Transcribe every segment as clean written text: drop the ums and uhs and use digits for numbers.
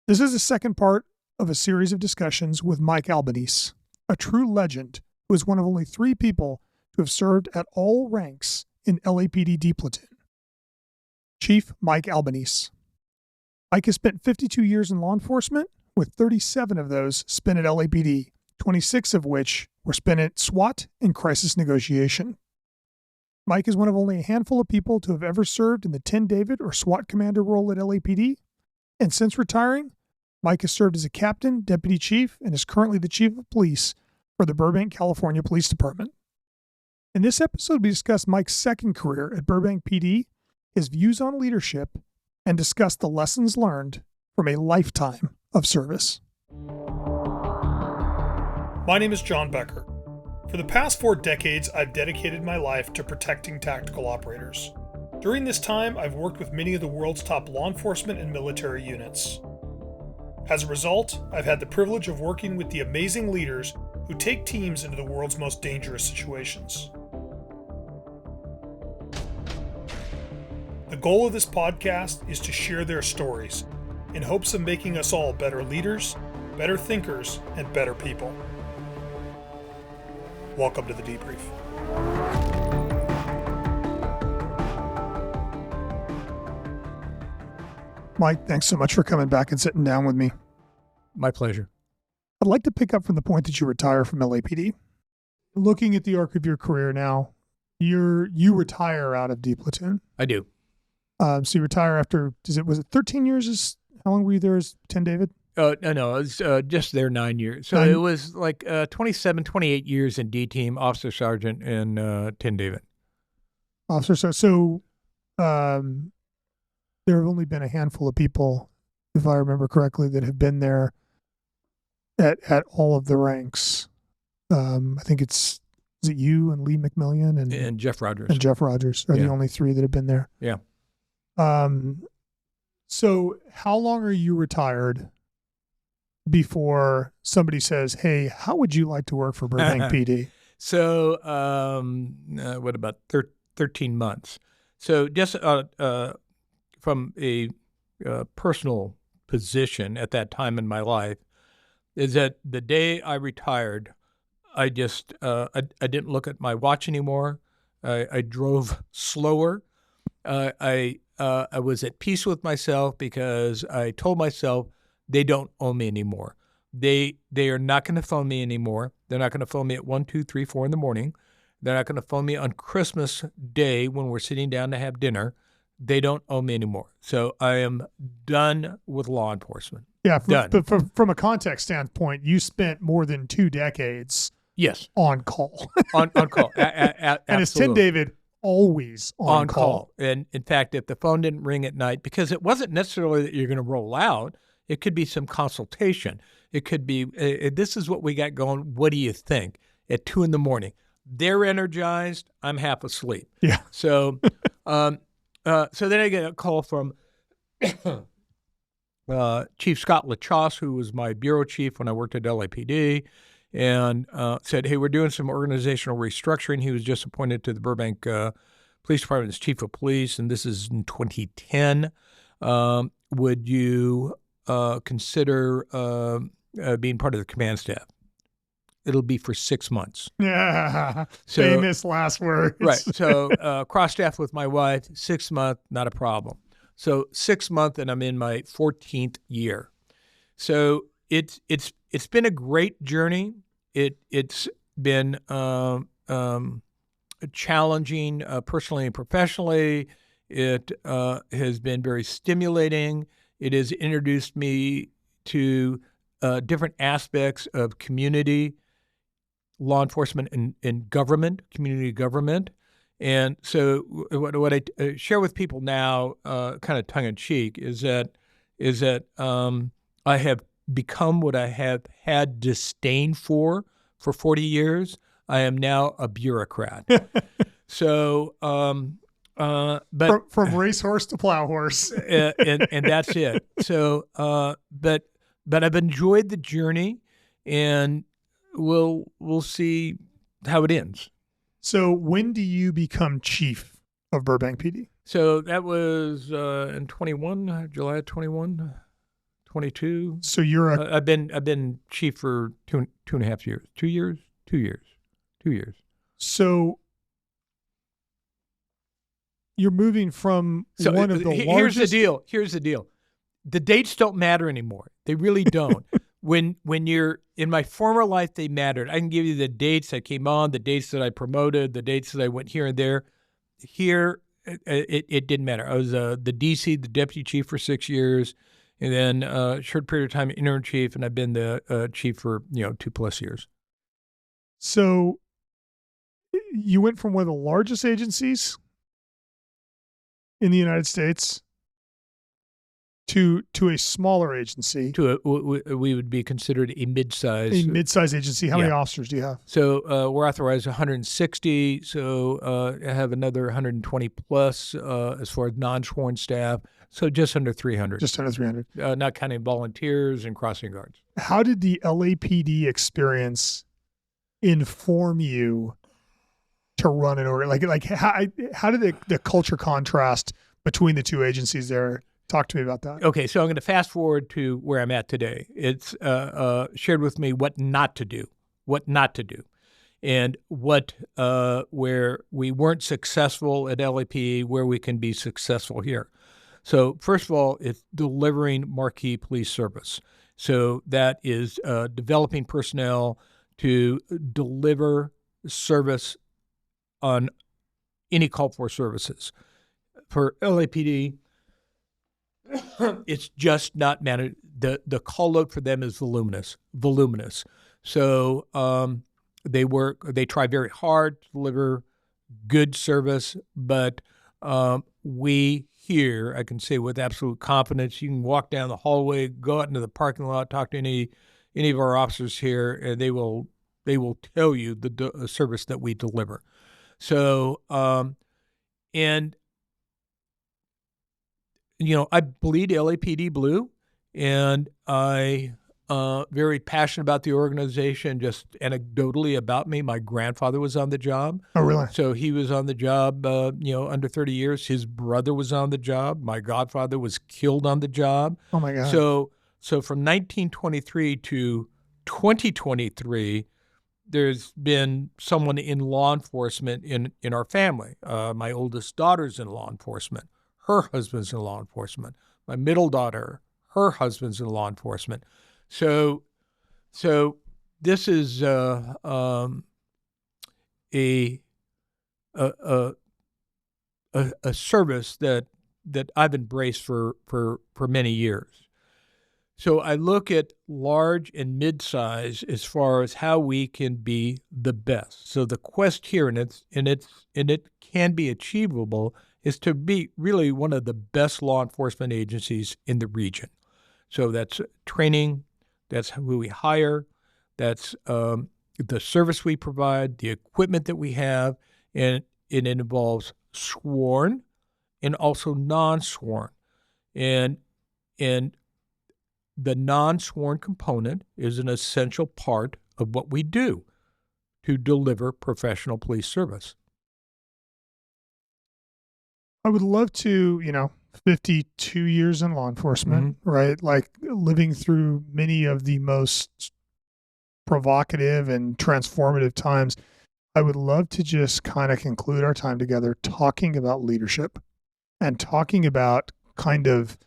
This is the second part of a series of discussions with Mike Albanese, a true legend who is one of only 3 people to have served at all ranks in LAPD D-Platoon. Chief Mike Albanese. Mike has spent 52 years in law enforcement, with 37 of those spent at LAPD, 26 of which were spent at SWAT and Crisis Negotiation. Mike is one of only a handful of people to have ever served in the 10 David or SWAT commander role at LAPD, and since retiring, Mike has served as a captain, deputy chief, and is currently the chief of police for the Burbank California Police Department. In this episode, we discuss Mike's second career at Burbank PD, his views on leadership, and discuss the lessons learned from a lifetime of service. My name is John Becker. For the past 4 decades, I've dedicated my life to protecting tactical operators. During this time, I've worked with many of the world's top law enforcement and military units. As a result, I've had the privilege of working with the amazing leaders who take teams into the world's most dangerous situations. The goal of this podcast is to share their stories in hopes of making us all better leaders, better thinkers, and better people. Welcome to the Debrief. Mike, thanks so much for coming back and sitting down with me. My pleasure. I'd like to pick up from the point that you retire from LAPD. Looking at the arc of your career now, you retire out of D-Platoon. I do. So you retire after, was it 13 years? How long were you there as 10 David? No, it was just there 9 years. So it was like 27, 28 years in D-Team, Officer Sergeant, and 10 David. Officer, so there have only been a handful of people, if I remember correctly, that have been there at all of the ranks. I think is it you and Lee McMillian and Jeff Rogers. And Jeff Rogers are the only 3 that have been there. Yeah. So how long are you retired before somebody says, hey, how would you like to work for Burbank PD? So, what about 13 months? So just from a personal position at that time in my life is that the day I retired, I just I didn't look at my watch anymore. I drove slower. I was at peace with myself because I told myself they don't owe me anymore. They are not going to phone me anymore. They're not going to phone me at 1, 2, 3, 4 in the morning. They're not going to phone me on Christmas Day when we're sitting down to have dinner. They don't owe me anymore. So I am done with law enforcement. Yeah, done. But from a context standpoint, you spent more than 2 decades on call. on call. And as 10 David, always on call. And in fact, if the phone didn't ring at night, because it wasn't necessarily that you're going to roll out, it could be some consultation. It could be, this is what we got going. What do you think? At 2 in the morning. They're energized. I'm half asleep. Yeah. So, so then I get a call from Chief Scott LaChosse, who was my bureau chief when I worked at LAPD, and said, hey, we're doing some organizational restructuring. He was just appointed to the Burbank Police Department as chief of police, and this is in 2010. Would you consider being part of the command staff? It'll be for 6 months. Yeah, so, famous last words. Right. So cross staff with my wife, 6 months, not a problem. So 6 months, and I'm in my 14th year. So it's been a great journey. It's been challenging personally and professionally. It has been very stimulating. It has introduced me to different aspects of community, law enforcement, and government, community government. And so what I share with people now, kind of tongue-in-cheek, is that I have become what I have had disdain for 40 years. I am now a bureaucrat. So, but from racehorse to plow horse, and that's it. So, but I've enjoyed the journey, and we'll see how it ends. So when do you become chief of Burbank PD? So that was in 21, July of 21. 22. So you're a I've been chief for 2.5 years. 2 years. 2 years. 2 years. so you're moving from So one of the here's largest. Here's the deal. The dates don't matter anymore. They really don't. When you're in my former life, they mattered. I can give you the dates I came on, the dates that I promoted, the dates that I went here and there. Here, it didn't matter. I was the DC, the deputy chief for 6 years, and then a short period of time interim chief, and I've been the chief for 2+ years. So you went from one of the largest agencies in the United States to a smaller agency. We would be considered a mid-size. A mid-size agency. How many officers do you have? So we're authorized 160. So I have another 120 plus as far as non-sworn staff. So just under 300. Just under 300. Not counting volunteers and crossing guards. How did the LAPD experience inform you to run an order? Like how did the culture contrast between the two agencies there? Talk to me about that. Okay, so I'm going to fast forward to where I'm at today. It's shared with me what not to do, and what where we weren't successful at LAPD, where we can be successful here. So first of all, it's delivering marquee police service. So that is developing personnel to deliver service on any call for services. For LAPD, it's just not managed. The call load for them is voluminous. So they try very hard to deliver good service, but we here, I can say with absolute confidence, you can walk down the hallway, go out into the parking lot, talk to any of our officers here, and they will tell you the service that we deliver. So and I bleed LAPD blue, and I very passionate about the organization. Just anecdotally about me, my grandfather was on the job. Oh, really? So he was on the job, under 30 years. His brother was on the job. My godfather was killed on the job. Oh, my God. So from 1923 to 2023, there's been someone in law enforcement in our family. My oldest daughter's in law enforcement. Her husband's in law enforcement. My middle daughter, her husband's in law enforcement. So this is a service that I've embraced for many years. So I look at large and mid-size as far as how we can be the best. So the quest here, and it can be achievable, is to be really one of the best law enforcement agencies in the region. So that's training, that's who we hire, that's the service we provide, the equipment that we have, and it involves sworn and also non-sworn. And the non-sworn component is an essential part of what we do to deliver professional police service. I would love to, 52 years in law enforcement, right? Like living through many of the most provocative and transformative times. I would love to just kind of conclude our time together talking about leadership and talking about kind of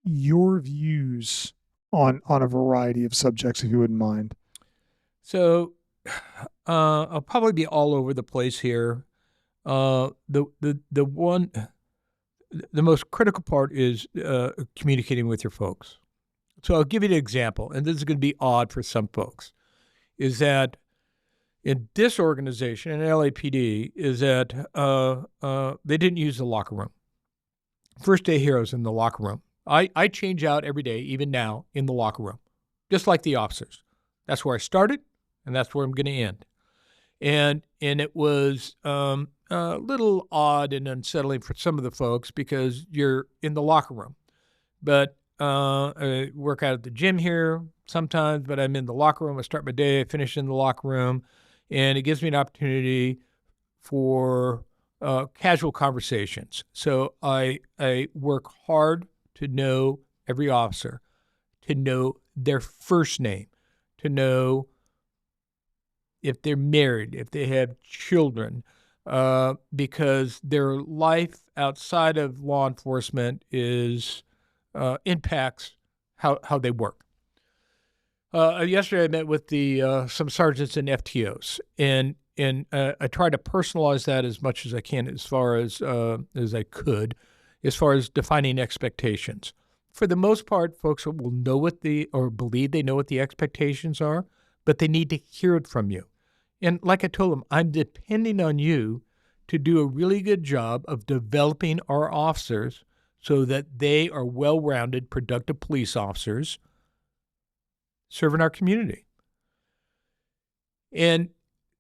your views on a variety of subjects, if you wouldn't mind. So I'll probably be all over the place here. The most critical part is communicating with your folks. So I'll give you an example, and this is going to be odd for some folks, is that in this organization, in LAPD, is that they didn't use the locker room. First day heroes in the locker room. I change out every day, even now, in the locker room, just like the officers. That's where I started, and that's where I'm going to end. And it was a little odd and unsettling for some of the folks because you're in the locker room. But I work out at the gym here sometimes, but I'm in the locker room. I start my day, I finish in the locker room, and it gives me an opportunity for casual conversations. So I work hard to know every officer to know their first name, to know if they're married, if they have children, because their life outside of law enforcement impacts how they work. Yesterday I met with some sergeants and FTOs, and I try to personalize that as much as I can, as far as I could, as far as defining expectations. For the most part, folks will know or believe they know what the expectations are, but they need to hear it from you. And like I told them, I'm depending on you to do a really good job of developing our officers so that they are well-rounded, productive police officers serving our community. And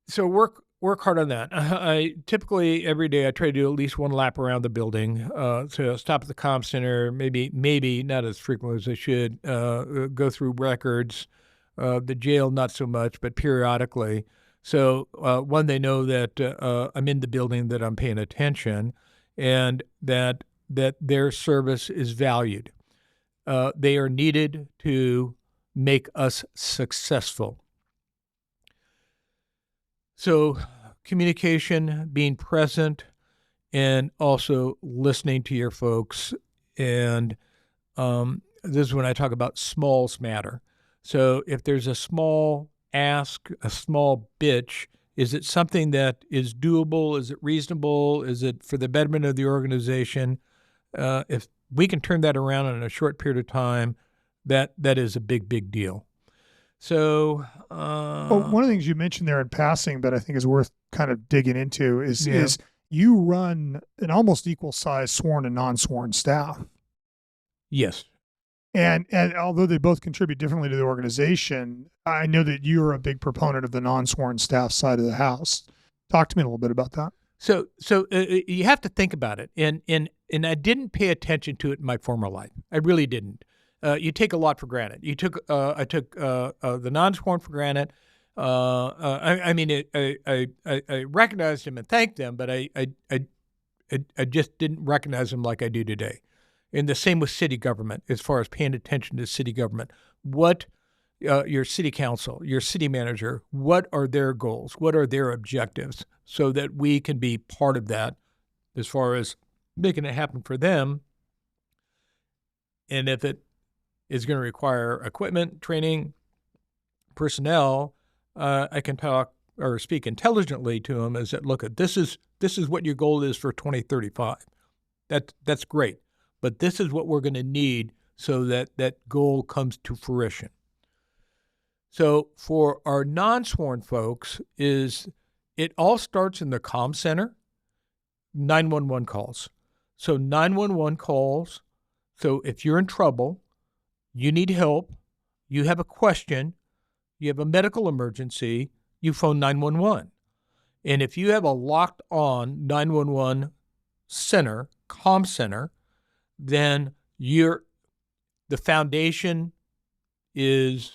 so work hard on that. I typically every day I try to do at least one lap around the building, to stop at the comm center, maybe not as frequently as I should, go through records, the jail not so much, but periodically. So one, they know that I'm in the building, that I'm paying attention, and that their service is valued. They are needed to make us successful. So communication, being present, and also listening to your folks. And this is when I talk about smalls matter. So if there's a small ask, a small bitch, is it something that is doable? Is it reasonable? Is it for the betterment of the organization? If we can turn that around in a short period of time, that is a big, big deal. So, one of the things you mentioned there in passing, but I think is worth kind of digging into is you run an almost equal size sworn and non-sworn staff. Yes. And although they both contribute differently to the organization, I know that you're a big proponent of the non-sworn staff side of the house. Talk to me a little bit about that. So you have to think about it. And I didn't pay attention to it in my former life. I really didn't. You take a lot for granted. I took the non-sworn for granted. I recognized them and thanked them, but I just didn't recognize them like I do today. And the same with city government, as far as paying attention to city government. What your city council, your city manager, what are their goals? What are their objectives? So that we can be part of that as far as making it happen for them. And if it is going to require equipment, training, personnel, I can talk or speak intelligently to them as that, look, this is what your goal is for 2035. That's great. But this is what we're going to need so that that goal comes to fruition. So for our non-sworn folks, it all starts in the comm center, 911 calls. So 911 calls. So if you're in trouble, you need help, you have a question, you have a medical emergency, you phone 911. And if you have a locked on 911 center, comm center, then the foundation is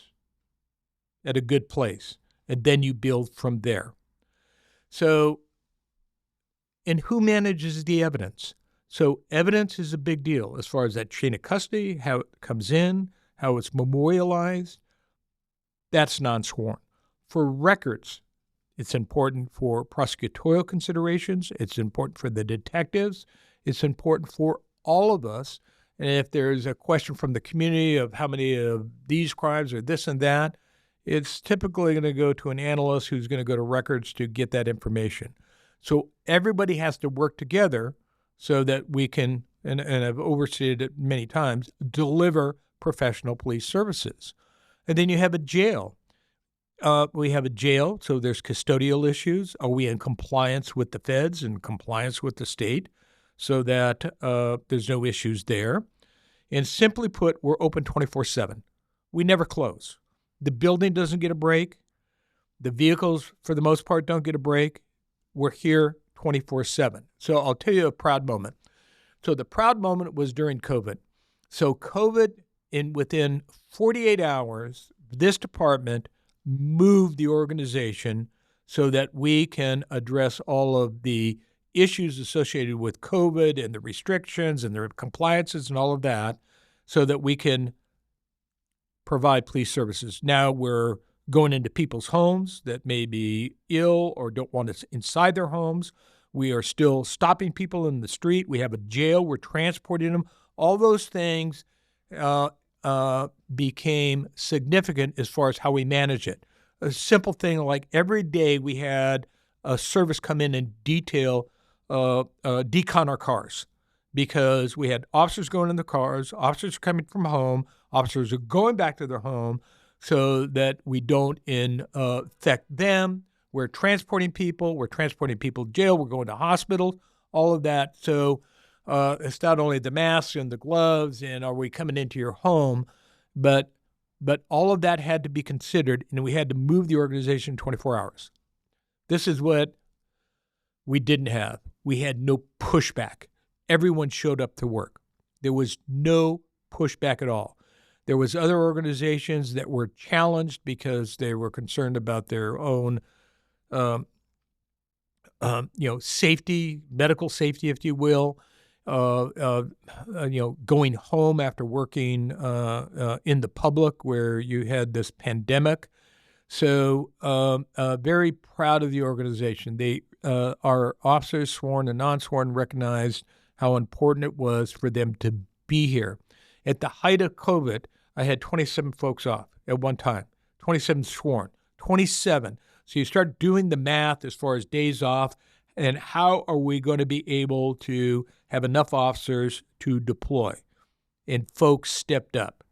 at a good place, and then you build from there. So, and who manages the evidence? So evidence is a big deal as far as that chain of custody, how it comes in, how it's memorialized. That's non-sworn. For records, it's important for prosecutorial considerations. It's important for the detectives. It's important for all of us. And if there's a question from the community of how many of these crimes are this and that, it's typically going to go to an analyst who's going to go to records to get that information. So everybody has to work together so that we can, and I've overstated it many times, deliver professional police services. And then you have a jail. We have a jail, so there's custodial issues. Are we in compliance with the feds and compliance with the state so that there's no issues there? And simply put, we're open 24/7. We never close. The building doesn't get a break. The vehicles, for the most part, don't get a break. We're here 24/7. So I'll tell you a proud moment. So the proud moment was during COVID. So COVID, within 48 hours, this department moved the organization so that we can address all of the issues associated with COVID and the restrictions and the compliances and all of that, so that we can provide police services. Now we're going into people's homes that may be ill or don't want us inside their homes. We are still stopping people in the street. We have a jail. We're transporting them. All those things became significant as far as how we manage it. A simple thing like every day we had a service come in and decon our cars, because we had officers going in the cars, officers coming from home, officers are going back to their home, so that we don't infect them. We're transporting people to jail, we're going to hospitals, all of that. So it's not only the masks and the gloves and are we coming into your home, but all of that had to be considered, and we had to move the organization in 24 hours. This is what we didn't have. We had no pushback. Everyone showed up to work. There was no pushback at all. There was other organizations that were challenged because they were concerned about their own, safety, medical safety, if you will, going home after working in the public where you had this pandemic. So very proud of the organization. Our officers, sworn and non-sworn, recognized how important it was for them to be here. At the height of COVID, I had 27 folks off at one time, 27 sworn, 27. So you start doing the math as far as days off, and how are we going to be able to have enough officers to deploy? And folks stepped up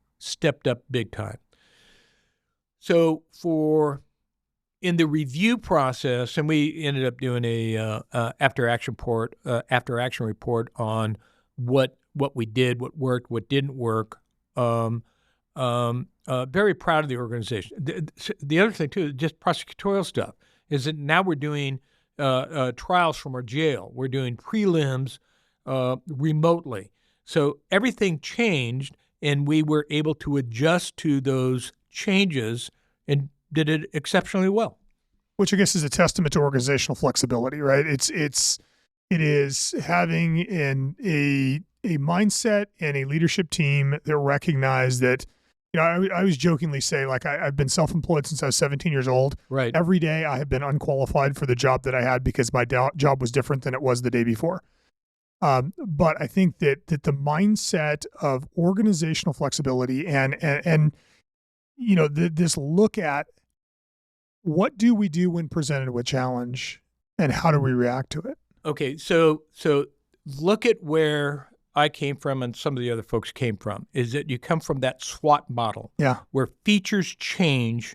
big time. So in the review process, and we ended up doing a after action report on what we did, what worked, what didn't work. Very proud of the organization. The other thing too, just prosecutorial stuff, is that now we're doing trials from our jail. We're doing prelims remotely. So everything changed, and we were able to adjust to those changes and did it exceptionally well. Which I guess is a testament to organizational flexibility, right? It is having a mindset and a leadership team that recognize that, I always jokingly say, like, I've been self-employed since I was 17 years old. Right. Every day I have been unqualified for the job that I had because my job was different than it was the day before. But I think that the mindset of organizational flexibility and this look at what do we do when presented with challenge and how do we react to it? Okay, so look at where I came from and some of the other folks came from, is that you come from that SWAT model, where features change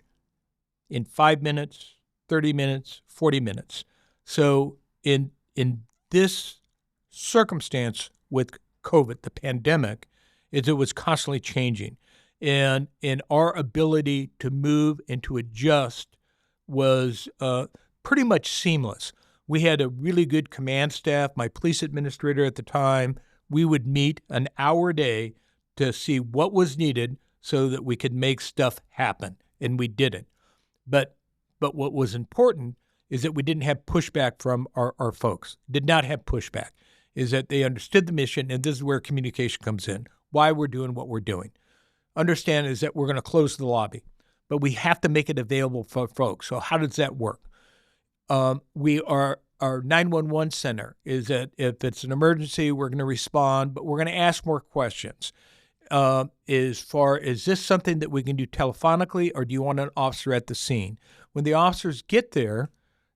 in 5 minutes, 30 minutes, 40 minutes. So in this circumstance with COVID, the pandemic, is it was constantly changing. And our ability to move and to adjust was pretty much seamless. We had a really good command staff. My police administrator at the time, we would meet an hour a day to see what was needed so that we could make stuff happen, and we did it. But what was important is that we didn't have pushback from our folks. Did not have pushback, is that they understood the mission, and this is where communication comes in, why we're doing what we're doing. Understand is that we're going to close the lobby, but we have to make it available for folks. So how does that work? Our 911 center is that if it's an emergency, we're going to respond, but we're going to ask more questions. As far as this something that we can do telephonically, or do you want an officer at the scene? When the officers get there,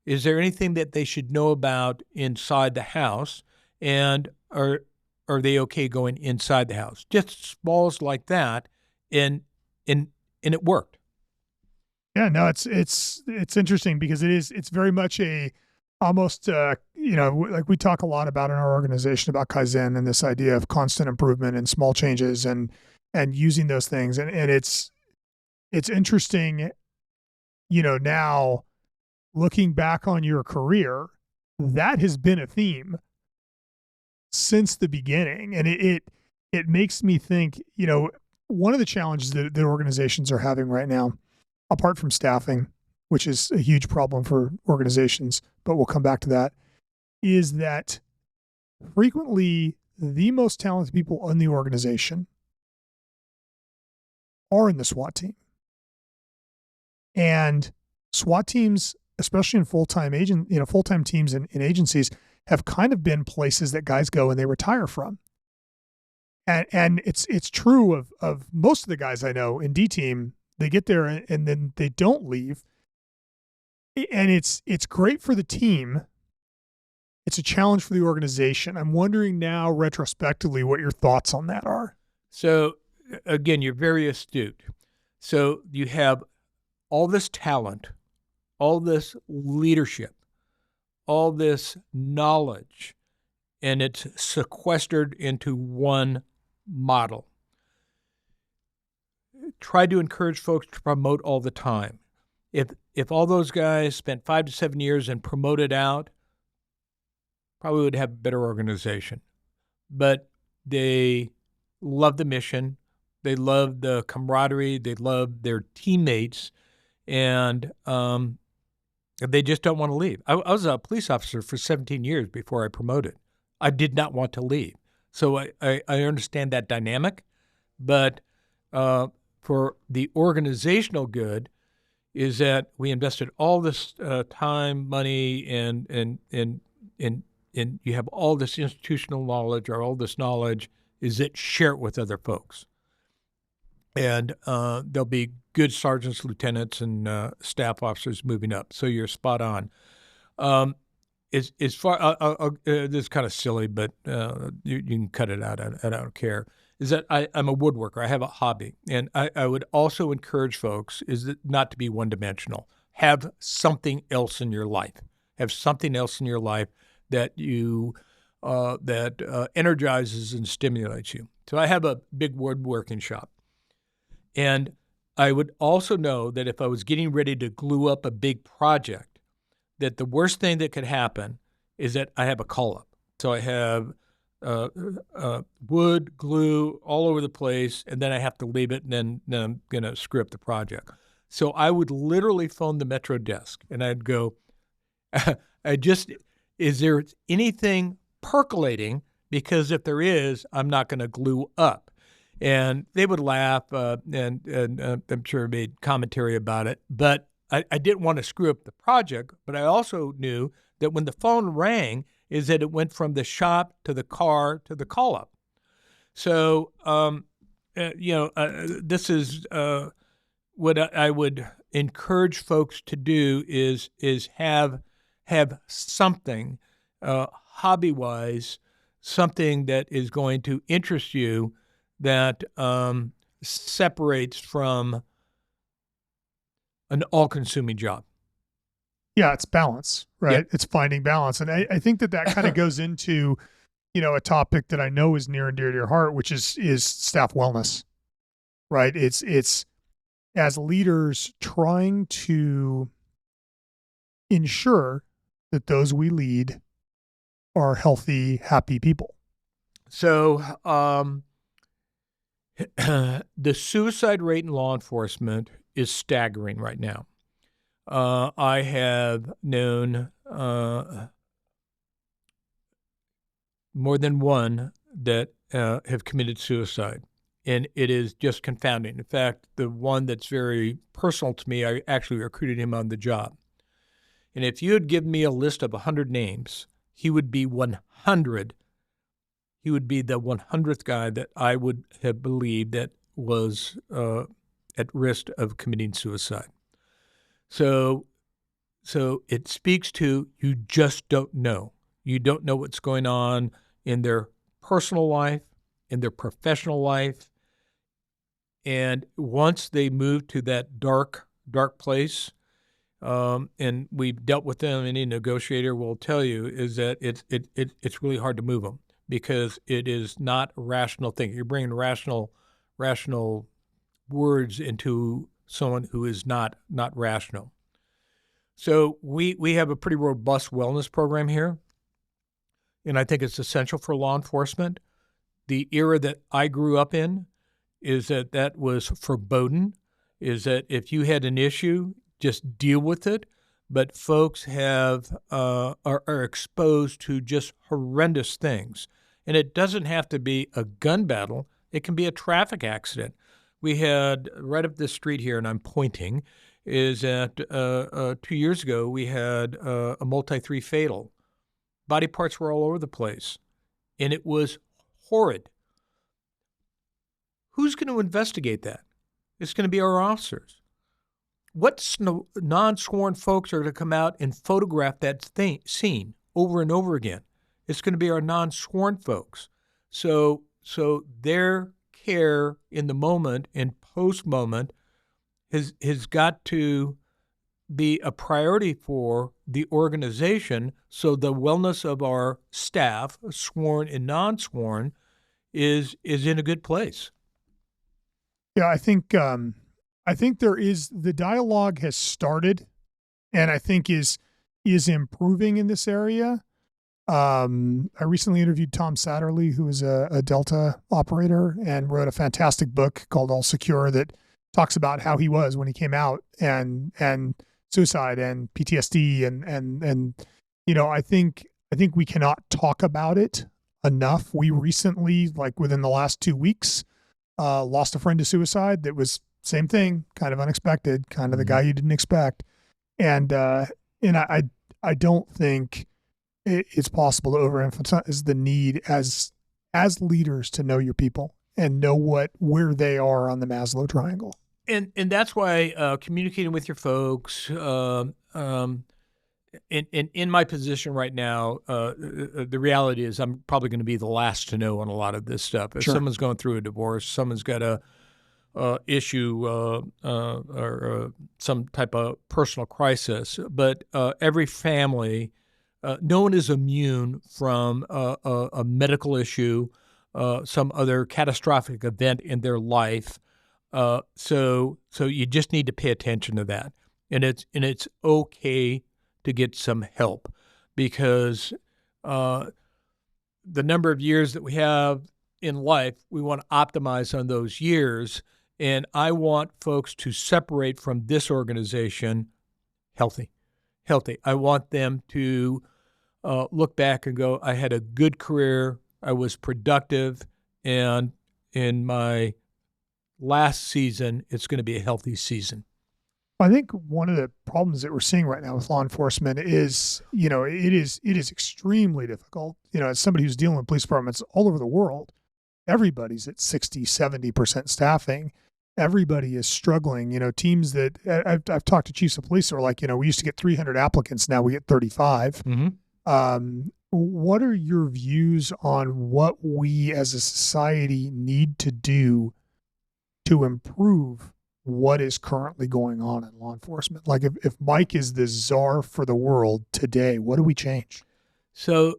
is there anything that they should know about inside the house? And are they okay going inside the house? Just smalls like that. And it worked. Yeah, no, it's interesting because it's very much almost like we talk a lot about in our organization about Kaizen and this idea of constant improvement and small changes and using those things. And it's interesting, now looking back on your career, that has been a theme since the beginning. And it makes me think, one of the challenges that organizations are having right now, apart from staffing, which is a huge problem for organizations, but we'll come back to that, is that frequently the most talented people in the organization are in the SWAT team. And SWAT teams, especially in full-time teams in agencies, have kind of been places that guys go and they retire from. And it's true of most of the guys I know in D team. They get there and then they don't leave. And it's great for the team. It's a challenge for the organization. I'm wondering now, retrospectively, what your thoughts on that are. So, again, you're very astute. So you have all this talent, all this leadership, all this knowledge, and it's sequestered into one model. Try to encourage folks to promote all the time. If all those guys spent 5 to 7 years and promoted out, probably would have a better organization. But they love the mission. They love the camaraderie. They love their teammates. And they just don't want to leave. I was a police officer for 17 years before I promoted. I did not want to leave. So I understand that dynamic. But for the organizational good is that we invested all this time, money, and you have all this institutional knowledge or all this knowledge, is that share it with other folks. And there'll be good sergeants, lieutenants, and staff officers moving up. So you're spot on. As far, this is kind of silly, but you can cut it out. I don't care. Is that I'm a woodworker. I have a hobby. And I would also encourage folks is that not to be one-dimensional. Have something else in your life. Have something else in your life that you that energizes and stimulates you. So I have a big woodworking shop. And I would also know that if I was getting ready to glue up a big project, that the worst thing that could happen is that I have a call-up. So I have wood, glue all over the place, and then I have to leave it, and then I'm going to screw up the project. So I would literally phone the Metro desk, and I'd go, is there anything percolating? Because if there is, I'm not going to glue up. And they would laugh, and I'm sure made commentary about it. But I didn't want to screw up the project, but I also knew that when the phone rang, is that it went from the shop to the car to the call-up. So, this is what I would encourage folks to do is have something hobby-wise, something that is going to interest you that separates from an all-consuming job. Yeah, it's balance, right? Yep. It's finding balance. And I think that kind of goes into, a topic that I know is near and dear to your heart, which is staff wellness, right? It's as leaders trying to ensure that those we lead are healthy, happy people. So the suicide rate in law enforcement is staggering right now. I have known more than one that have committed suicide, and it is just confounding. In fact, the one that's very personal to me, I actually recruited him on the job. And if you had given me a list of 100 names, he would be 100. He would be the 100th guy that I would have believed that was at risk of committing suicide. So it speaks to you just don't know. You don't know what's going on in their personal life, in their professional life. And once they move to that dark place, and we've dealt with them, any negotiator will tell you, is that it's really hard to move them because it is not a rational thing. You're bringing rational words into someone who is not rational. So we have a pretty robust wellness program here, and I think it's essential for law enforcement. The era that I grew up in is that was forbidden, is that if you had an issue, just deal with it. But folks are exposed to just horrendous things. And it doesn't have to be a gun battle. It can be a traffic accident We had right up this street here, and I'm pointing, is that 2 years ago we had a multi-3 fatal. Body parts were all over the place, and it was horrid. Who's going to investigate that? It's going to be our officers. What non-sworn folks are going to come out and photograph that scene over and over again? It's going to be our non-sworn folks. So their care in the moment and post-moment has got to be a priority for the organization, so the wellness of our staff, sworn and non-sworn, is in a good place. Yeah, I think there is, the dialogue has started, and I think is improving in this area. I recently interviewed Tom Satterley, who is a Delta operator and wrote a fantastic book called All Secure that talks about how he was when he came out, and suicide and PTSD and I think we cannot talk about it enough. We recently, like within the last 2 weeks, lost a friend to suicide. That was same thing, kind of unexpected, kind of the guy you didn't expect. And I don't think it's possible to overemphasize the need as leaders to know your people and know where they are on the Maslow triangle. And that's why communicating with your folks, in my position right now, the reality is I'm probably going to be the last to know on a lot of this stuff. If someone's going through a divorce, someone's got a issue or some type of personal crisis, but every family, no one is immune from a medical issue, some other catastrophic event in their life. So you just need to pay attention to that, and it's okay to get some help, because the number of years that we have in life, we want to optimize on those years, and I want folks to separate from this organization healthy. I want them to look back and go, I had a good career, I was productive, and in my last season, it's going to be a healthy season. I think one of the problems that we're seeing right now with law enforcement is, it is extremely difficult. As somebody who's dealing with police departments all over the world, everybody's at 60, 70% staffing. Everybody is struggling. Teams that I've talked to chiefs of police who are like, we used to get 300 applicants, now we get 35. Mm-hmm. What are your views on what we as a society need to do to improve what is currently going on in law enforcement? Like if Mike is the czar for the world today, what do we change? So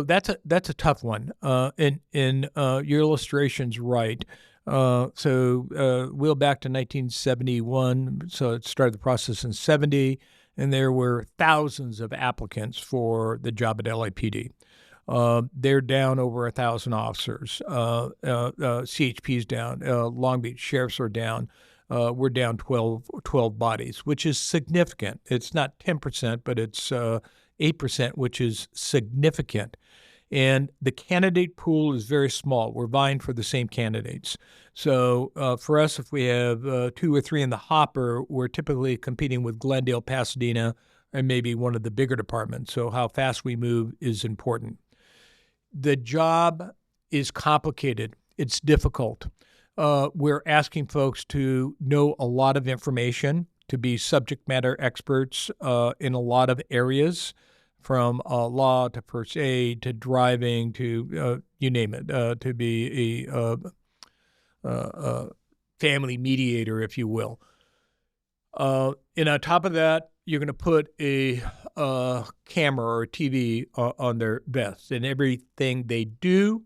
that's a tough one. And your illustration's right. Wheel back to 1971. So it started the process in 70, and there were thousands of applicants for the job at LAPD. They're down over 1,000 officers. CHP's down. Long Beach sheriffs are down. We're down 12 bodies, which is significant. It's not 10%, but it's 8%, which is significant. And the candidate pool is very small. We're vying for the same candidates. So for us, if we have 2 or 3 in the hopper, we're typically competing with Glendale, Pasadena, and maybe one of the bigger departments. So how fast we move is important. The job is complicated. It's difficult. We're asking folks to know a lot of information, to be subject matter experts in a lot of areas, from law to first aid to driving to you name it, to be a family mediator, if you will. And on top of that, you're going to put a camera or a TV on their vest, and everything they do,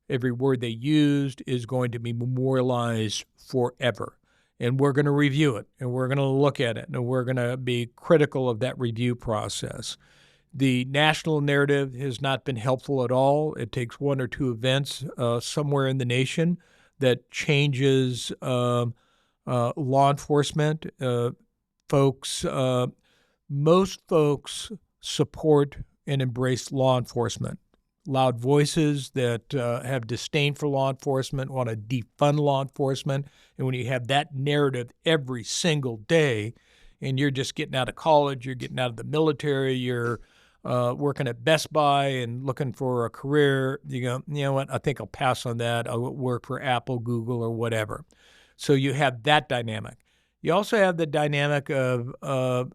every word they used is going to be memorialized forever. And we're going to review it, and we're going to look at it, and we're going to be critical of that review process. The national narrative has not been helpful at all. It takes 1 or 2 events somewhere in the nation that changes law enforcement. Most folks support and embrace law enforcement. loud voices that have disdain for law enforcement, want to defund law enforcement. And when you have that narrative every single day, and you're just getting out of college, you're getting out of the military, you're working at Best Buy and looking for a career, you go, you know what, I think I'll pass on that. I'll work for Apple, Google, or whatever. So you have that dynamic. You also have the dynamic of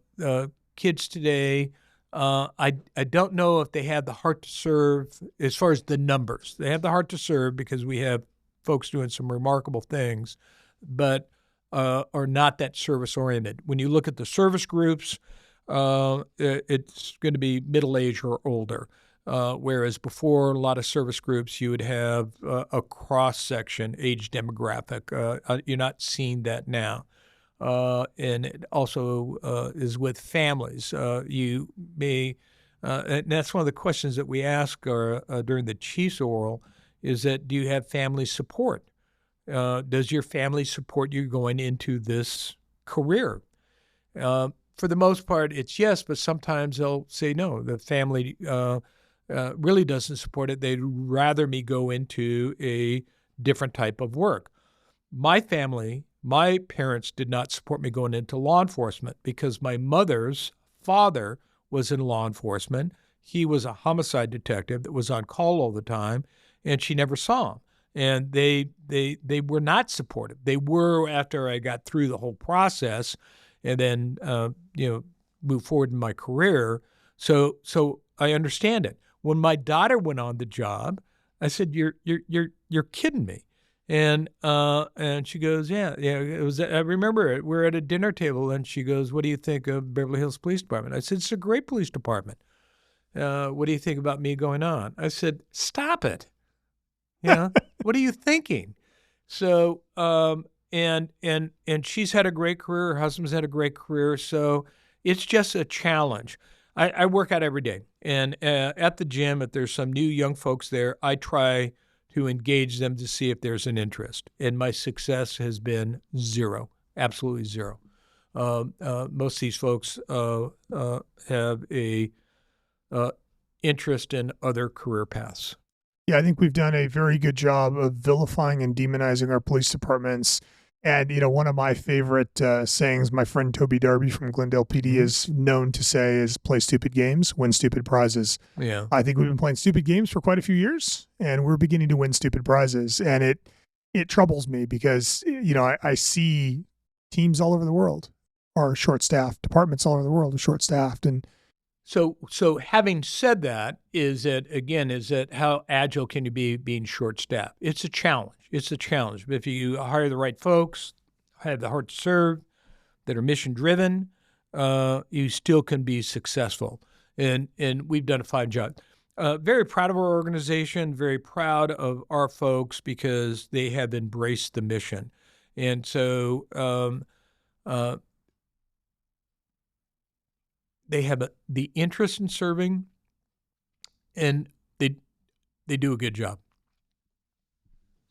kids today. I don't know if they have the heart to serve as far as the numbers. They have the heart to serve because we have folks doing some remarkable things, but are not that service-oriented. When you look at the service groups, it's going to be middle-aged or older, whereas before a lot of service groups, you would have a cross-section age demographic. You're not seeing that now. And it also is with families. You may, and that's one of the questions that we ask during the chief's oral, is that do you have family support? Does your family support you going into this career? For the most part, it's yes, but sometimes they'll say no. The family really doesn't support it. They'd rather me go into a different type of work. My parents did not support me going into law enforcement because my mother's father was in law enforcement. He was a homicide detective that was on call all the time, and she never saw him. And they were not supportive. They were after I got through the whole process and then moved forward in my career. So I understand it. When my daughter went on the job, I said, "You're kidding me." And she goes, yeah, it was. I remember it. We're at a dinner table, and she goes, "What do you think of Beverly Hills Police Department?" I said, "It's a great police department. What do you think about me going on?" I said, "Stop it. What are you thinking?" So, and she's had a great career. Her husband's had a great career. So it's just a challenge. I work out every day, and at the gym, if there's some new young folks there, I try to engage them to see if there's an interest. And my success has been zero, absolutely zero. Most of these folks have a interest in other career paths. Yeah, I think we've done a very good job of vilifying and demonizing our police departments. And, one of my favorite sayings, my friend Toby Darby from Glendale PD is known to say is play stupid games, win stupid prizes. Yeah. I think we've been playing stupid games for quite a few years, and we're beginning to win stupid prizes. And it troubles me because, I see teams all over the world are short-staffed, departments all over the world are short-staffed. And So having said that, is that how agile can you be being short-staffed? It's a challenge. But if you hire the right folks, have the heart to serve, that are mission-driven, you still can be successful. And we've done a fine job. Very proud of our organization, very proud of our folks because they have embraced the mission. And so they have the interest in serving, and they do a good job.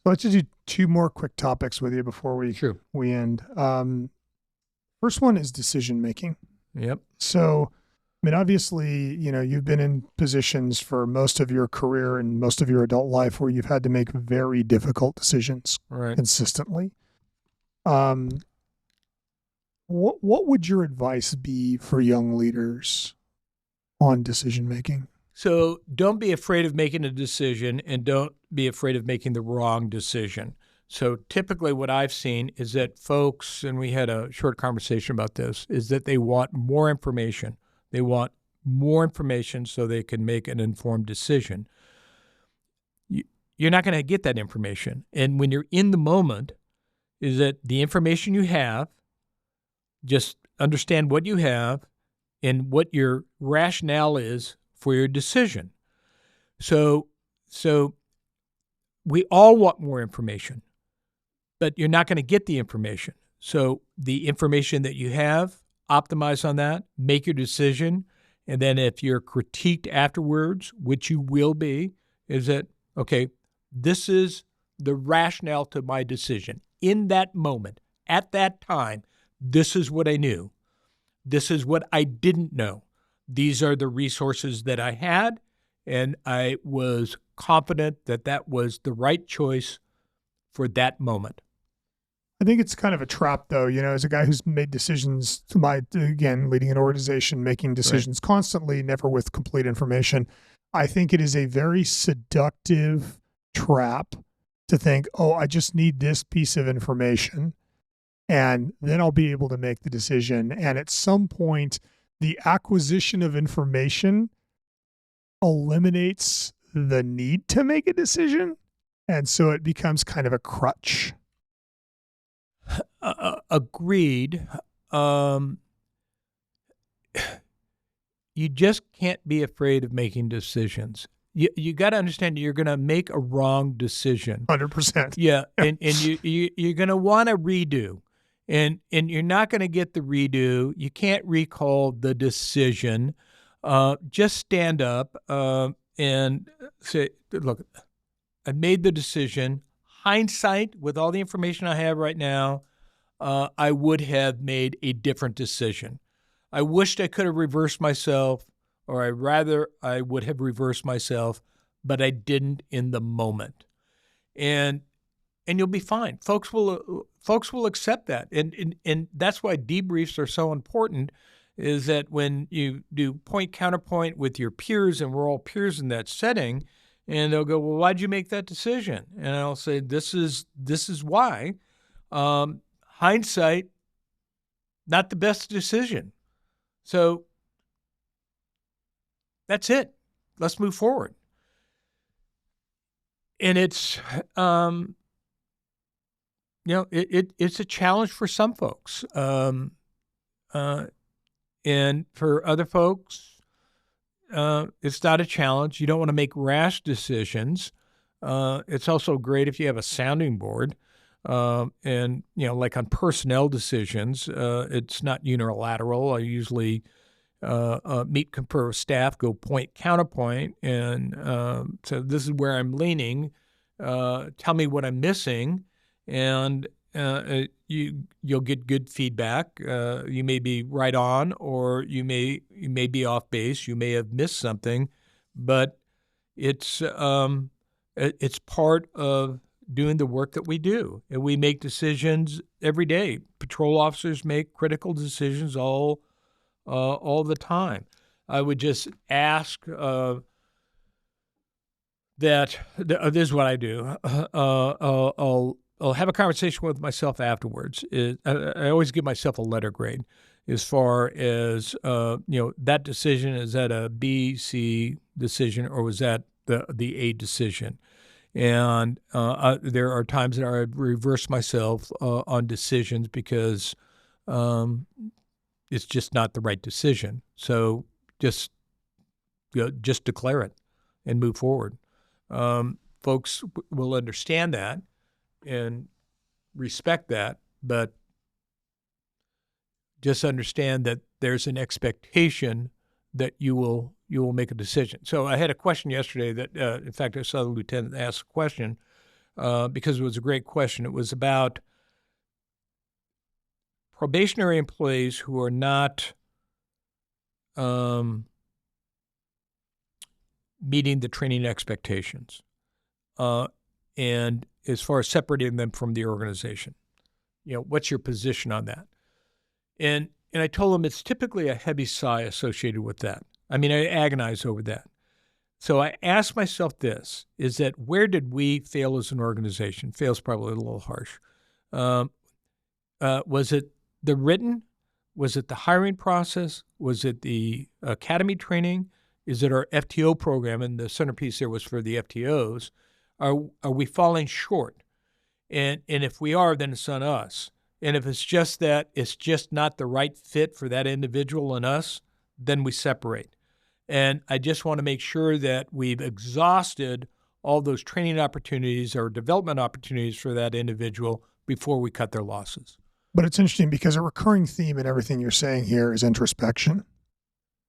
So let's just do two more quick topics with you before we end. First one is decision making. Yep. So, obviously, you've been in positions for most of your career and most of your adult life where you've had to make very difficult decisions consistently. What would your advice be for young leaders on decision making? So don't be afraid of making a decision, and don't be afraid of making the wrong decision. So typically what I've seen is that folks, and we had a short conversation about this, is that they want more information. They want more information so they can make an informed decision. You're not going to get that information. And when you're in the moment, is that the information you have, just understand what you have and what your rationale is for your decision. So we all want more information, but you're not going to get the information. So the information that you have, optimize on that, make your decision, and then if you're critiqued afterwards, which you will be, is that, okay, this is the rationale to my decision. In that moment, at that time, this is what I knew. This is what I didn't know. These are the resources that I had, And I was confident that that was the right choice for that moment. I think it's kind of a trap, though, as a guy who's made decisions again, leading an organization, making decisions constantly, never with complete information. I think it is a very seductive trap to think, oh, I just need this piece of information and then I'll be able to make the decision. And at some point, the acquisition of information eliminates the need to make a decision. And so it becomes kind of a crutch. Agreed. You just can't be afraid of making decisions. You got to understand you're going to make a wrong decision. 100%. Yeah, and you're going to want to redo, and you're not going to get the redo. You can't recall the decision. Just stand up and say, "Look, I made the decision." Hindsight, with all the information I have right now, I would have made a different decision. I wished I could have reversed myself, or I would have reversed myself, but I didn't in the moment. And you'll be fine. Folks will accept that. And that's why debriefs are so important, is that when you do point counterpoint with your peers, and we're all peers in that setting, and they'll go, well, why'd you make that decision? And I'll say, this is why. Hindsight, not the best decision. So that's it. Let's move forward. And it's, it's a challenge for some folks. And for other folks, it's not a challenge. You don't want to make rash decisions. It's also great if you have a sounding board. And, like on personnel decisions, it's not unilateral. I usually meet, confer with staff, go point, counterpoint. And so this is where I'm leaning. Tell me what I'm missing. And you'll get good feedback. You may be right on, or you may be off base. You may have missed something, but it's part of doing the work that we do, and we make decisions every day. Patrol officers make critical decisions all the time. I would just ask that. This is what I do. I'll have a conversation with myself afterwards. I always give myself a letter grade as far as that decision. Is that a B, C decision, or was that the A decision? And there are times that I reverse myself on decisions because it's just not the right decision. So just declare it and move forward. Folks will understand that and respect that, but just understand that there's an expectation that you will make a decision. So I had a question yesterday that, in fact, I saw the lieutenant ask a question because it was a great question. It was about probationary employees who are not meeting the training expectations, and as far as separating them from the organization. What's your position on that? And I told him it's typically a heavy sigh associated with that. I mean, I agonize over that. So I asked myself this, is that where did we fail as an organization? Fail's probably a little harsh. Was it the written? Was it the hiring process? Was it the academy training? Is it our FTO program? And the centerpiece there was for the FTOs. Are we falling short? And if we are, then it's on us. And if it's just that it's just not the right fit for that individual and us, then we separate. And I just want to make sure that we've exhausted all those training opportunities or development opportunities for that individual before we cut their losses. But it's interesting because a recurring theme in everything you're saying here is introspection,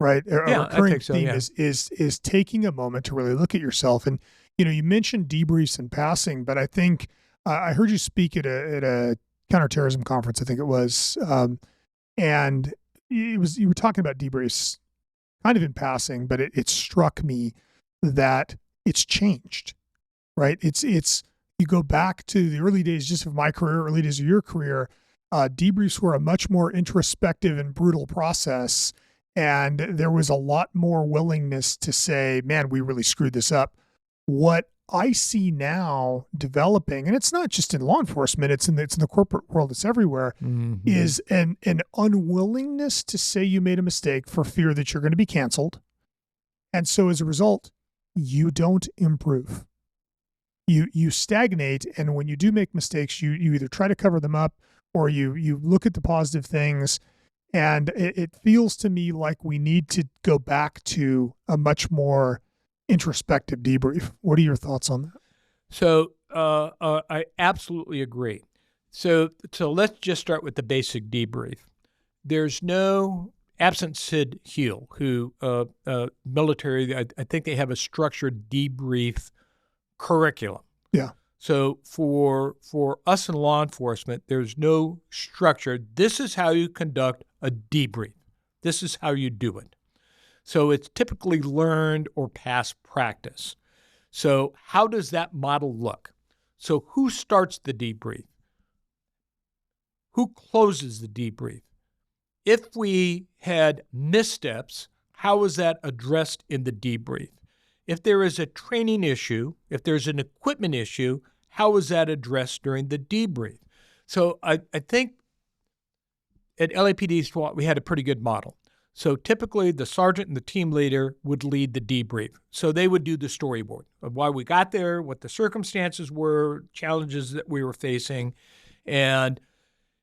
right? A recurring theme is taking a moment to really look at yourself. And, you mentioned debriefs in passing, but I think I heard you speak at a counterterrorism conference, I think it was, and you were talking about debriefs kind of in passing, but it struck me that it's changed, right? It's you go back to the early days just of my career, early days of your career, debriefs were a much more introspective and brutal process. And there was a lot more willingness to say, man, we really screwed this up. What I see now developing, and it's not just in law enforcement, it's in the corporate world, it's everywhere, is an unwillingness to say you made a mistake for fear that you're going to be canceled. And so as a result, you don't improve. You stagnate, and when you do make mistakes, you either try to cover them up or you look at the positive things. And it feels to me like we need to go back to a much more introspective debrief. What are your thoughts on that? So I absolutely agree. So let's just start with the basic debrief. There's no, absent Sid Heal, who military, I think they have a structured debrief curriculum. Yeah. So for us in law enforcement, there's no structure. This is how you conduct a debrief. This is how you do it. So it's typically learned or past practice. So how does that model look? So who starts the debrief? Who closes the debrief? If we had missteps, how is that addressed in the debrief? If there is a training issue, if there's an equipment issue, how is that addressed during the debrief? So I think at LAPD SWAT, we had a pretty good model. So typically the sergeant and the team leader would lead the debrief. So they would do the storyboard of why we got there, what the circumstances were, challenges that we were facing, and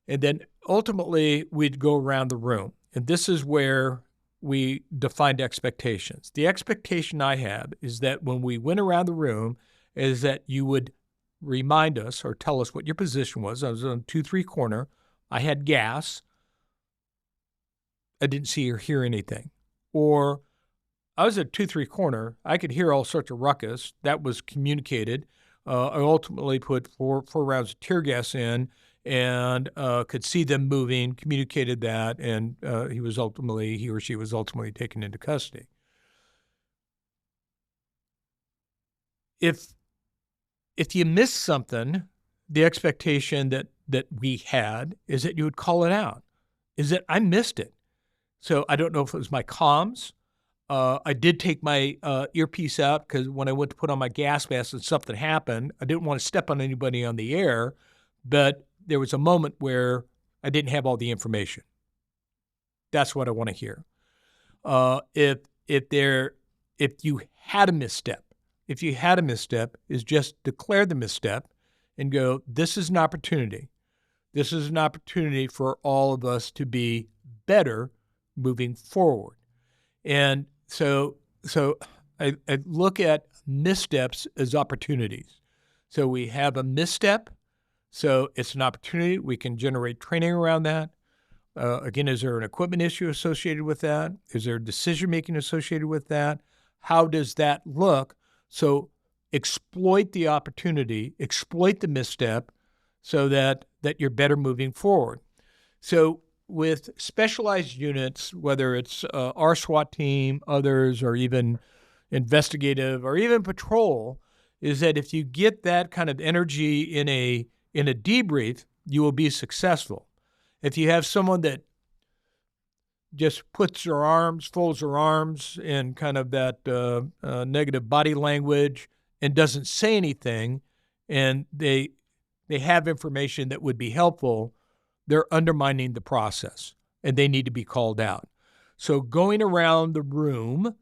then ultimately we'd go around the room. And this is where we defined expectations. The expectation I have is that when we went around the room is that you would remind us or tell us what your position was. I was on 2-3 corner. I had gas. I didn't see or hear anything. Or I was at 2-3 corner. I could hear all sorts of ruckus. That was communicated. I ultimately put four rounds of tear gas in and could see them moving, communicated that, and he or she was ultimately taken into custody. If you miss something, the expectation that we had is that you would call it out, is that I missed it. So I don't know if it was my comms. I did take my earpiece out because when I went to put on my gas mask and something happened, I didn't want to step on anybody on the air, but there was a moment where I didn't have all the information. That's what I want to hear. If you had a misstep, is just declare the misstep and go, this is an opportunity. This is an opportunity for all of us to be better moving forward. And so I look at missteps as opportunities. So we have a misstep. So it's an opportunity. We can generate training around that. Again, is there an equipment issue associated with that? Is there decision-making associated with that? How does that look? So exploit the opportunity, exploit the misstep so that you're better moving forward. So with specialized units, whether it's our SWAT team, others, or even investigative or even patrol, is that if you get that kind of energy in a debrief, you will be successful. If you have someone that just folds their arms in kind of that negative body language and doesn't say anything, and they have information that would be helpful, they're undermining the process, and they need to be called out. So going around the room,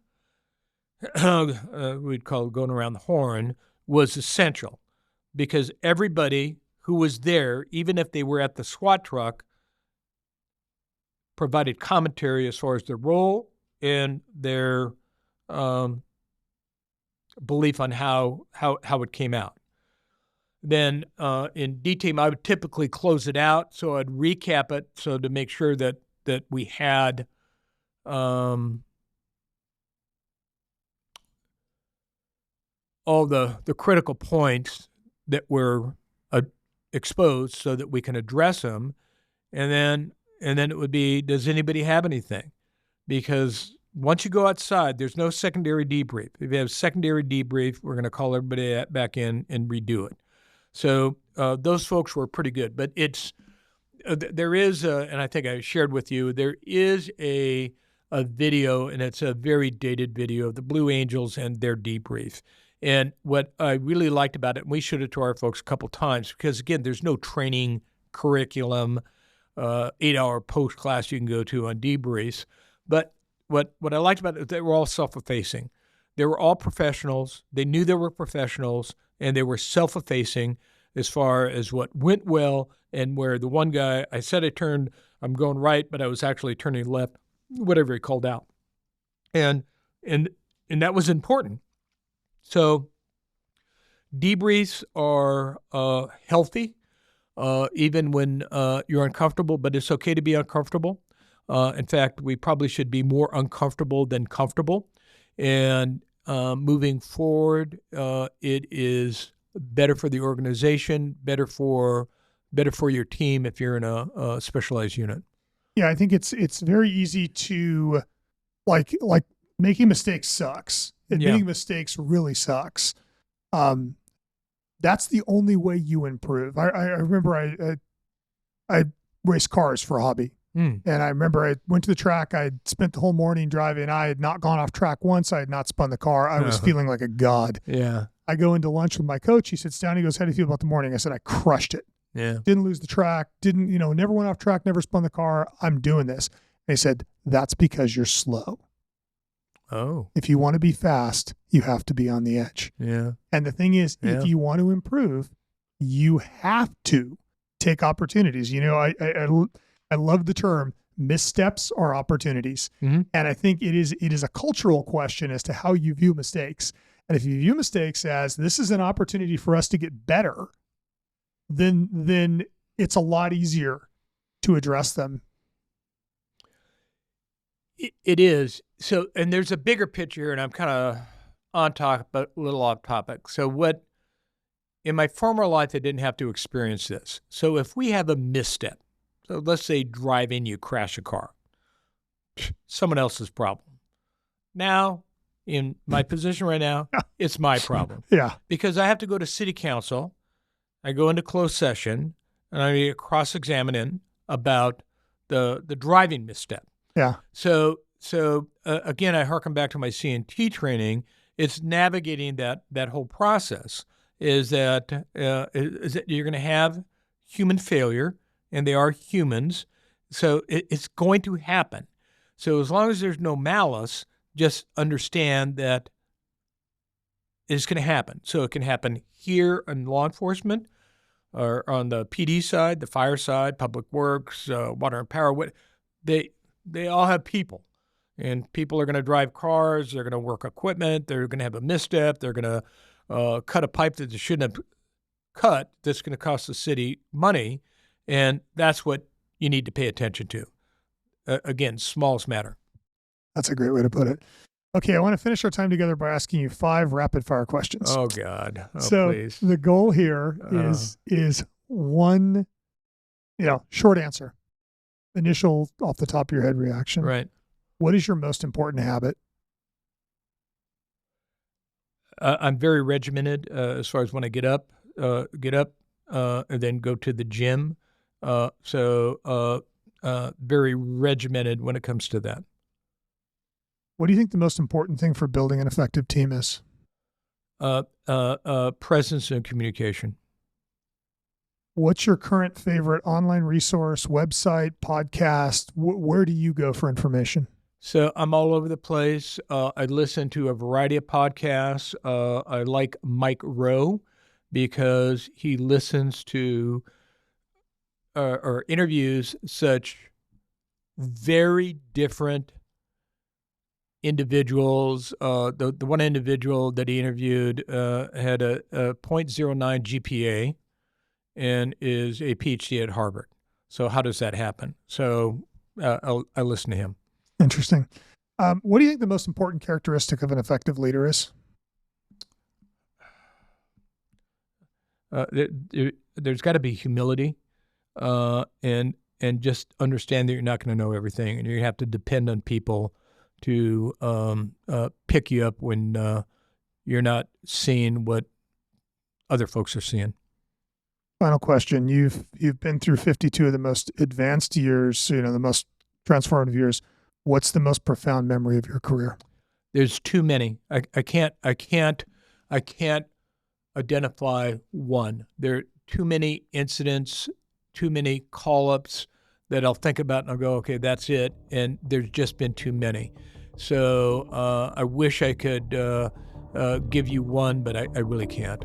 we'd call it going around the horn, was essential because everybody who was there, even if they were at the SWAT truck, provided commentary as far as their role and their belief on how it came out. Then in D-Team, I would typically close it out, so I'd recap it so to make sure that we had all the critical points that were exposed so that we can address them. And then it would be, does anybody have anything? Because once you go outside, there's no secondary debrief. If you have secondary debrief, we're going to call everybody back in and redo it. So those folks were pretty good. But there is, and I think I shared with you, there is a video, and it's a very dated video of the Blue Angels and their debrief. And what I really liked about it, and we showed it to our folks a couple times, because, again, there's no training curriculum, 8-hour post-class you can go to on debriefs. But what I liked about it, they were all self-effacing. They were all professionals. They knew they were professionals, and they were self-effacing as far as what went well and where the one guy, I said I'm going right, but I was actually turning left, whatever he called out. And that was important. So debriefs are healthy, even when you're uncomfortable, but it's okay to be uncomfortable. In fact, we probably should be more uncomfortable than comfortable. And moving forward, it is better for the organization, better for your team if you're in a specialized unit. Yeah, I think it's very easy to like making mistakes sucks. Admitting mistakes really sucks. That's the only way you improve. I remember I raced cars for a hobby. And I remember I went to the track. I had spent the whole morning driving. I had not gone off track once. I had not spun the car. I was feeling like a god. Yeah. I go into lunch with my coach. He sits down. He goes, "How do you feel about the morning?" I said, "I crushed it. Yeah. Didn't lose the track. Never went off track, never spun the car. I'm doing this." And he said, "That's because you're slow. Oh. If you want to be fast, you have to be on the edge." Yeah. And the thing is, if you want to improve, you have to take opportunities. I love the term missteps are opportunities. Mm-hmm. And I think it is a cultural question as to how you view mistakes. And if you view mistakes as this is an opportunity for us to get better, then it's a lot easier to address them. It is. So, and there's a bigger picture here, and I'm kind of on topic, but a little off topic. So in my former life, I didn't have to experience this. So if we have a misstep, so let's say driving, you crash a car, someone else's problem. Now, in my position right now, it's my problem. Yeah. Because I have to go to city council. I go into closed session, and I get cross-examining about the driving misstep. Yeah. So again, I harken back to my CNT training. It's navigating that whole process. Is that you're going to have human failure, and they are humans, so it's going to happen. So as long as there's no malice, just understand that it's going to happen. So it can happen here in law enforcement, or on the PD side, the fire side, public works, water and power. They all have people, and people are going to drive cars. They're going to work equipment. They're going to have a misstep. They're going to cut a pipe that they shouldn't have cut. That's going to cost the city money. And that's what you need to pay attention to. Again, smallest matter. That's a great way to put it. Okay, I want to finish our time together by asking you 5 rapid-fire questions. Oh, God. Oh, so please. The goal here is one, short answer. Initial, off the top of your head reaction. Right. What is your most important habit? I'm very regimented as far as when I get up, and then go to the gym. So very regimented when it comes to that. What do you think the most important thing for building an effective team is? Presence and communication. What's your current favorite online resource, website, podcast? Where do you go for information? So I'm all over the place. I listen to a variety of podcasts. I like Mike Rowe because he listens to or interviews such very different individuals. The one individual that he interviewed had a 0.09 GPA and is a PhD at Harvard. So how does that happen? So I listen to him. Interesting. What do you think the most important characteristic of an effective leader is? There's got to be humility, and just understand that you're not going to know everything, and you have to depend on people to pick you up when you're not seeing what other folks are seeing. Final question. You've been through 52 of the most advanced years, the most transformative years. What's the most profound memory of your career? There's too many. I can't identify one. There are too many incidents, too many call-ups that I'll think about and I'll go, okay, that's it. And there's just been too many. So I wish I could give you one, but I really can't.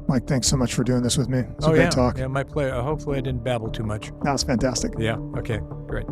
Mike, thanks so much for doing this with me. It's a great talk. Yeah, my pleasure. Hopefully I didn't babble too much. That was fantastic. Yeah, okay, great.